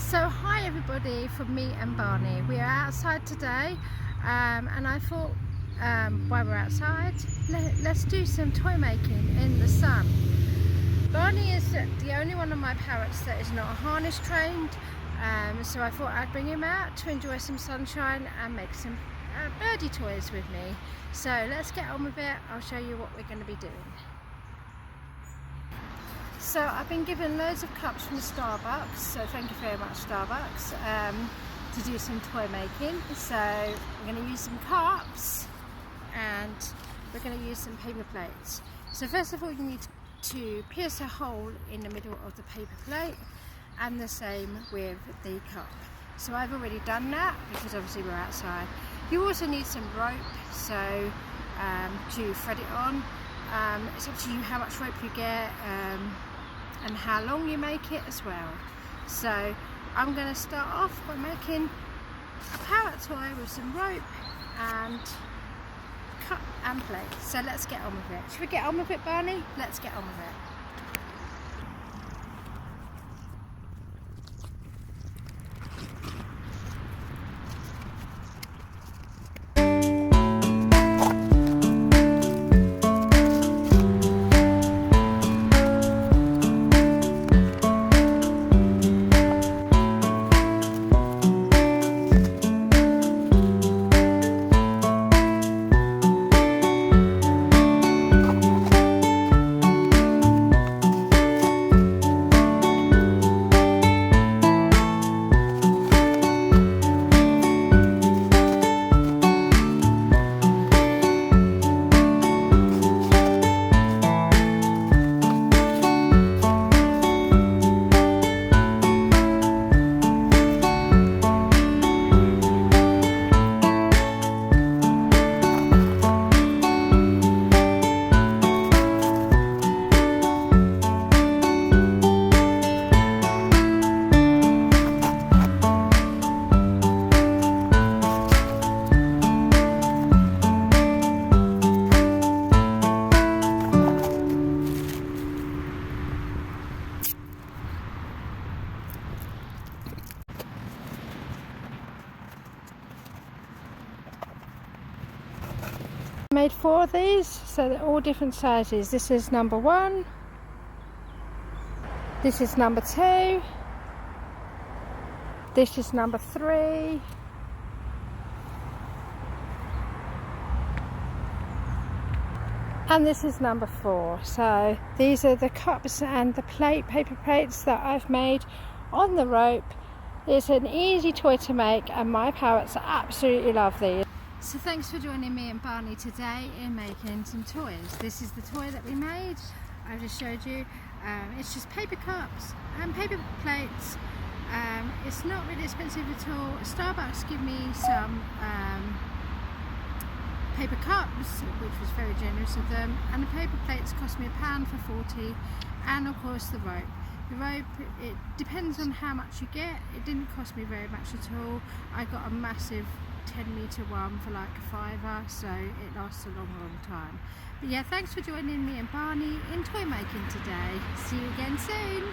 So hi everybody from me and Barney. We are outside today and I thought while we're outside let's do some toy making in the sun. Barney is the only one of my parrots that is not harness trained, so I thought I'd bring him out to enjoy some sunshine and make some birdie toys with me. So let's get on with it. I'll show you what we're going to be doing. So I've been given loads of cups from Starbucks, so thank you very much Starbucks, to do some toy making. So we're going to use some cups and we're going to use some paper plates. So first of all you need to pierce a hole in the middle of the paper plate, and the same with the cup. So I've already done that because obviously we're outside. You also need some rope, so to thread it on. It's up to you how much rope you get and how long you make it as well. So I'm going to start off by making a parrot toy with some rope and cup and plate. So let's get on with it. Should we get on with it, Barney? Let's get on with it. Made 4 of these, so they're all different sizes. This is number 1, this is number 2, this is number 3, and this is number 4. So these are the cups and the paper plates that I've made on the rope. It's an easy toy to make and my parrots absolutely love these. So thanks for joining me and Barney today in making some toys. This is the toy that we made. I just showed you. It's just paper cups and paper plates. It's not really expensive at all. Starbucks give me some paper cups, which was very generous of them, and the paper plates cost me £1 for 40, and of course the rope. The rope, it depends on how much you get. It didn't cost me very much at all. I got a massive 10-metre one for like a £5, so it lasts a long time. But yeah, thanks for joining me and Barney in toy making today. See you again soon.